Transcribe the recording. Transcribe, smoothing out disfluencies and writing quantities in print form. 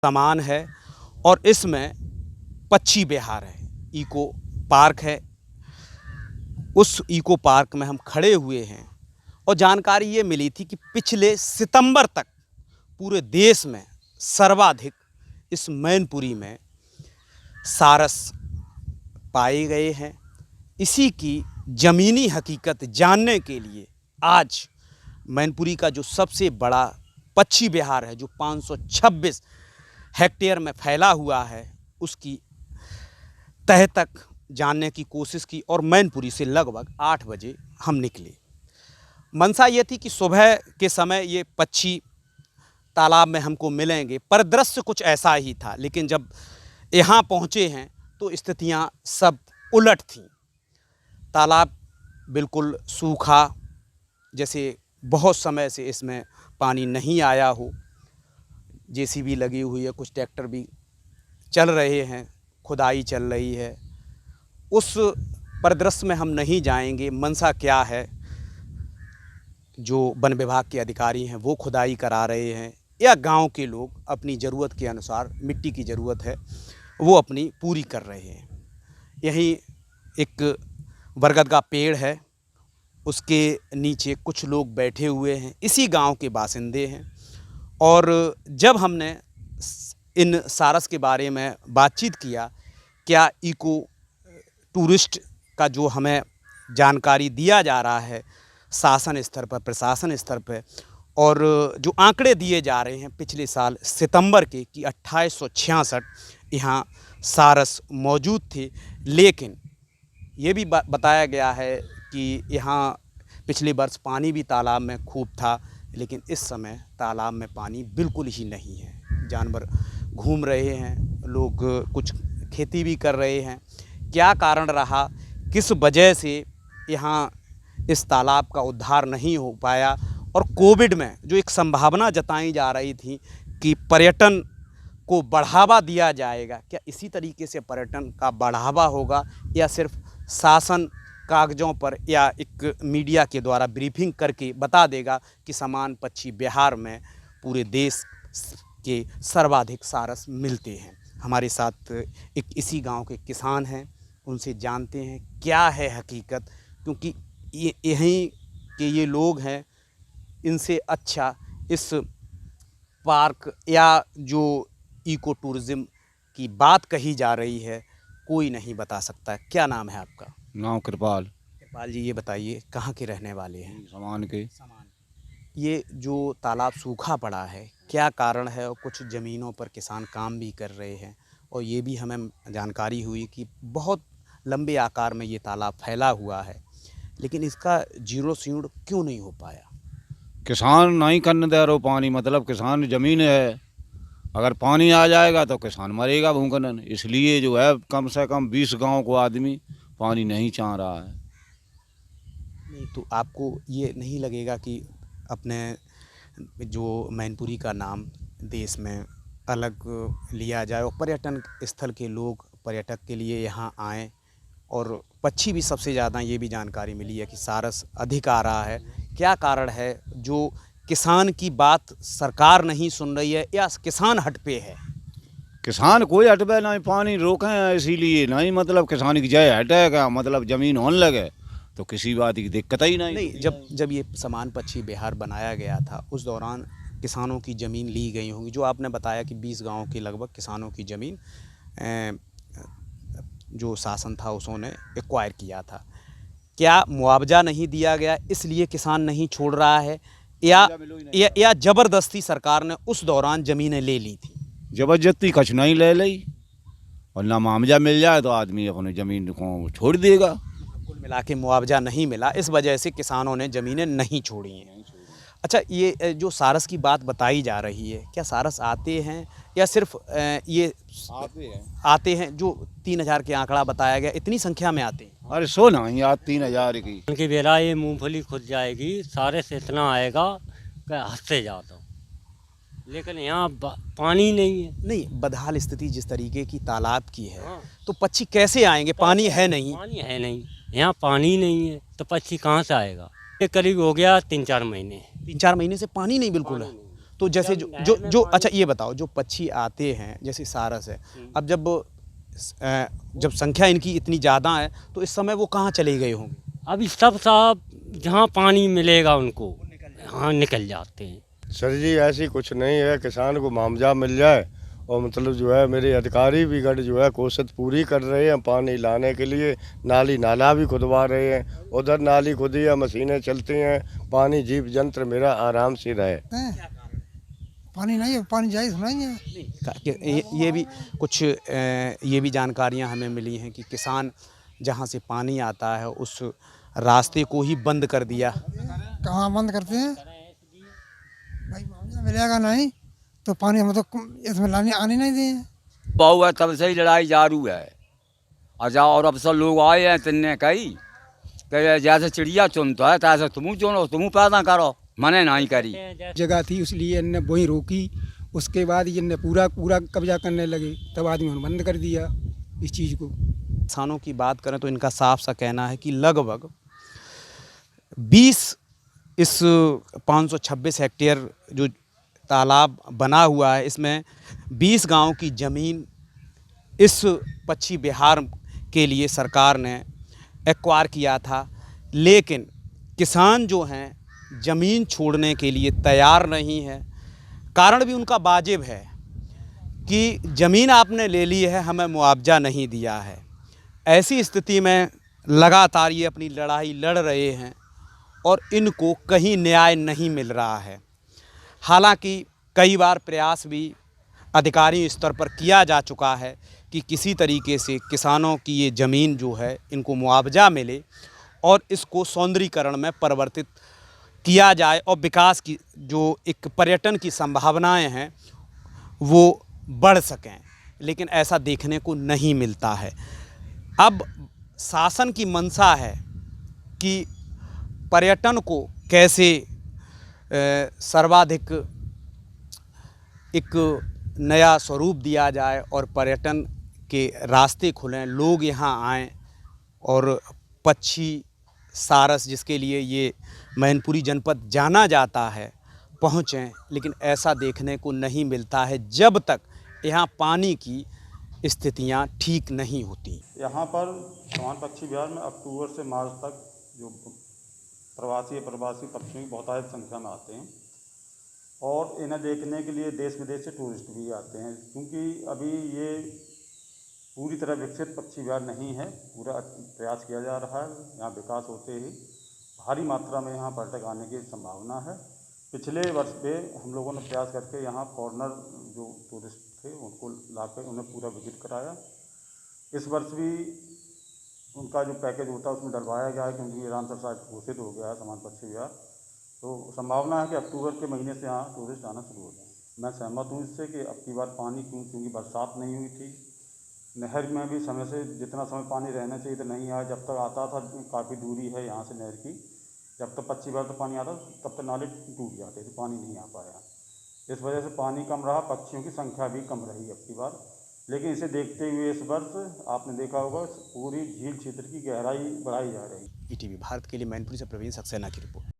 सामान है और इसमें पक्षी विहार है, इको पार्क है। उस इको पार्क में हम खड़े हुए हैं और जानकारी ये मिली थी कि पिछले सितंबर तक पूरे देश में सर्वाधिक इस मैनपुरी में सारस पाए गए हैं। इसी की ज़मीनी हकीकत जानने के लिए आज मैनपुरी का जो सबसे बड़ा पक्षी विहार है, जो 526 हेक्टेयर में फैला हुआ है, उसकी तह तक जानने की कोशिश की और मैनपुरी से लगभग 8 बजे हम निकले। मंशा ये थी कि सुबह के समय ये पक्षी तालाब में हमको मिलेंगे, परिदृश्य कुछ ऐसा ही था। लेकिन जब यहाँ पहुँचे हैं तो स्थितियाँ सब उलट थीं। तालाब बिल्कुल सूखा, जैसे बहुत समय से इसमें पानी नहीं आया हो। जेसीबी लगी हुई है, कुछ ट्रैक्टर भी चल रहे हैं, खुदाई चल रही है। उस परिदृश्य में हम नहीं जाएंगे। मंशा क्या है, जो वन विभाग के अधिकारी हैं वो खुदाई करा रहे हैं या गांव के लोग अपनी ज़रूरत के अनुसार, मिट्टी की ज़रूरत है वो अपनी पूरी कर रहे हैं। यहीं एक बरगद का पेड़ है, उसके नीचे कुछ लोग बैठे हुए हैं, इसी गांव के बासिंदे हैं। और जब हमने इन सारस के बारे में बातचीत किया, क्या इको टूरिस्ट का जो हमें जानकारी दिया जा रहा है शासन स्तर पर, प्रशासन स्तर पर, और जो आंकड़े दिए जा रहे हैं पिछले साल सितंबर के कि 2866 यहाँ सारस मौजूद थे। लेकिन ये भी बताया गया है कि यहाँ पिछले वर्ष पानी भी तालाब में खूब था, लेकिन इस समय तालाब में पानी बिल्कुल ही नहीं है। जानवर घूम रहे हैं, लोग कुछ खेती भी कर रहे हैं। क्या कारण रहा, किस वजह से यहाँ इस तालाब का उद्धार नहीं हो पाया? और कोविड में जो एक संभावना जताई जा रही थी कि पर्यटन को बढ़ावा दिया जाएगा, क्या इसी तरीके से पर्यटन का बढ़ावा होगा या सिर्फ शासन कागज़ों पर या एक मीडिया के द्वारा ब्रीफिंग करके बता देगा कि समान पक्षी विहार में पूरे देश के सर्वाधिक सारस मिलते हैं? हमारे साथ एक इसी गांव के किसान हैं, उनसे जानते हैं क्या है हकीकत, क्योंकि यहीं के ये लोग हैं। इनसे अच्छा इस पार्क या जो इको टूरिज़्म की बात कही जा रही है कोई नहीं बता सकता। क्या नाम है आपका? नाम कृपाल। कृपाल जी, ये बताइए कहाँ के रहने वाले हैं? सामान के। ये जो तालाब सूखा पड़ा है, क्या कारण है? और कुछ ज़मीनों पर किसान काम भी कर रहे हैं और ये भी हमें जानकारी हुई कि बहुत लंबे आकार में ये तालाब फैला हुआ है, लेकिन इसका जीरो सीड क्यों नहीं हो पाया? किसान नहीं करने दे रहे पानी, मतलब किसान ज़मीन है, अगर पानी आ जाएगा तो किसान मरेगा भूखन। इसलिए जो है कम से कम 20 गांव को आदमी पानी नहीं चाह रहा है। नहीं तो आपको ये नहीं लगेगा कि अपने जो मैनपुरी का नाम देश में अलग लिया जाए और पर्यटन स्थल के लोग पर्यटक के लिए यहाँ आएँ? और पक्षी भी सबसे ज़्यादा, ये भी जानकारी मिली है कि सारस अधिक आ रहा है। क्या कारण है जो किसान की बात सरकार नहीं सुन रही है या किसान हट पे है? किसान कोई हटबे नहीं, पानी रोके हैं इसीलिए नहीं, मतलब किसान की जय हटेगा, मतलब ज़मीन होने लगे तो किसी बात की दिक्कत ही नहीं। जब ये समान पक्षी विहार बनाया गया था उस दौरान किसानों की ज़मीन ली गई होंगी, जो आपने बताया कि 20 गाँव के लगभग किसानों की ज़मीन जो शासन था उसने एक्वायर किया था। क्या मुआवजा नहीं दिया गया इसलिए किसान नहीं छोड़ रहा है या ज़बरदस्ती सरकार ने उस दौरान ज़मीनें ले ली थी? जबरदस्ती कछ नहीं ले ली, और ना मुआवजा मिल जाए तो आदमी अपनी ज़मीन को छोड़ देगा। कुल मिला के मुआवजा नहीं मिला, इस वजह से किसानों ने ज़मीनें नहीं छोड़ी हैं। अच्छा, ये जो सारस की बात बताई जा रही है, क्या सारस आते हैं या सिर्फ ये आते हैं? जो 3000 के आंकड़ा बताया गया, इतनी संख्या में आते हैं? अरे सो नहीं यार, 3000 की बेला ये मूंगफली खुद जाएगी, सारे से इतना आएगा कि हद से ज़्यादा, लेकिन यहाँ पानी नहीं है। नहीं, बदहाल स्थिति जिस तरीके की तालाब की है, हाँ। तो पक्षी कैसे आएंगे? पानी है नहीं। पानी है नहीं, यहाँ पानी नहीं है तो पक्षी कहाँ से आएगा? ये करीब हो गया 3-4 महीने। 3-4 महीने से पानी नहीं बिल्कुल है। तो जैसे जब जो नहर जो में जो पानी- अच्छा ये बताओ, जो पक्षी आते हैं जैसे सारस है, अब जब संख्या इनकी इतनी ज़्यादा है तो इस समय वो कहाँ चले गए होंगे? अभी सब साहब जहाँ पानी मिलेगा उनको हाँ निकल जाते हैं। सर जी ऐसी कुछ नहीं है, किसान को मुआवजा मिल जाए और मतलब जो है मेरे अधिकारी भी गढ़ जो है कोशिश पूरी कर रहे हैं पानी लाने के लिए, नाली नाला भी खुदवा रहे हैं, उधर नाली खुदी है, मशीनें चलती हैं, पानी जीव जंत्र मेरा आराम से रहे। पानी नहीं है, पानी जायज़ होना ही है। ये भी कुछ ये भी जानकारियाँ हमें मिली हैं कि किसान जहाँ से पानी आता है उस रास्ते को ही बंद कर दिया। कहाँ बंद करते हैं भाई, मुआवजा मिलेगा नहीं तो पानी हम तो इसमें लाने आने नहीं दें। बहु है तब से ही लड़ाई जारू है। अच्छा और अब सब लोग आए हैं तिन्ने कही कि जैसे चिड़िया चुनता है तैसे तुम चुनो, तुम पैदा करो, मने नहीं करी। जगह थी इसलिए इनने वहीं रोकी, उसके बाद इनने पूरा कब्जा करने लगे, तब आदमी ने बंद कर दिया इस चीज़ को। किसानों की बात करें तो इनका साफ सा कहना है कि लगभग 20 इस 526 हेक्टेयर जो तालाब बना हुआ है इसमें 20 गांव की ज़मीन इस पक्षी विहार के लिए सरकार ने एक्वायर किया था, लेकिन किसान जो हैं ज़मीन छोड़ने के लिए तैयार नहीं है। कारण भी उनका वाजिब है कि ज़मीन आपने ले ली है, हमें मुआवजा नहीं दिया है। ऐसी स्थिति में लगातार ये अपनी लड़ाई लड़ रहे हैं और इनको कहीं न्याय नहीं मिल रहा है। हालांकि कई बार प्रयास भी अधिकारी स्तर पर किया जा चुका है कि किसी तरीके से किसानों की ये ज़मीन जो है इनको मुआवजा मिले और इसको सौंदर्यीकरण में परिवर्तित किया जाए और विकास की जो एक पर्यटन की संभावनाएं हैं वो बढ़ सकें, लेकिन ऐसा देखने को नहीं मिलता है। अब शासन की मंशा है कि पर्यटन को कैसे सर्वाधिक एक नया स्वरूप दिया जाए और पर्यटन के रास्ते खुलें, लोग यहाँ आएं और पक्षी सारस जिसके लिए ये मैनपुरी जनपद जाना जाता है पहुँचें, लेकिन ऐसा देखने को नहीं मिलता है जब तक यहाँ पानी की स्थितियाँ ठीक नहीं होती। यहाँ पर समान पक्षी विहार में अक्टूबर से मार्च तक जो प्रवासी पक्षियों की बहुतायत संख्या में आते हैं और इन्हें देखने के लिए देश विदेश से टूरिस्ट भी आते हैं। क्योंकि अभी ये पूरी तरह विकसित पक्षी विहार नहीं है, पूरा प्रयास किया जा रहा है। यहाँ विकास होते ही भारी मात्रा में यहाँ पर्यटक आने की संभावना है। पिछले वर्ष में हम लोगों ने प्रयास करके यहाँ फॉरेनर जो टूरिस्ट थे उनको लाकर उन्हें पूरा विजिट कराया। इस वर्ष भी उनका जो पैकेज होता है उसमें डलवाया गया है, क्योंकि रामसर साइट घोषित हो गया है समान पक्षी विहार, तो संभावना है कि अक्टूबर के महीने से यहाँ टूरिस्ट आना शुरू हो जाए। मैं सहमत हूँ इससे कि अब की बार पानी क्योंकि बरसात नहीं हुई थी, नहर में भी समय से जितना समय पानी रहना चाहिए तो नहीं आया। जब तक आता था, काफ़ी दूरी है यहाँ से नहर की, जब तक पक्षी विहार तो पानी आता तब तक नाले टूट जाते थे, पानी नहीं आ पाया। इस वजह से पानी कम रहा, पक्षियों की संख्या भी कम रही अब की बार। लेकिन इसे देखते हुए इस वर्ष आपने देखा होगा पूरी झील क्षेत्र की गहराई बढ़ाई जा रही है। ईटीवी भारत के लिए मैनपुरी से प्रवीण सक्सेना की रिपोर्ट।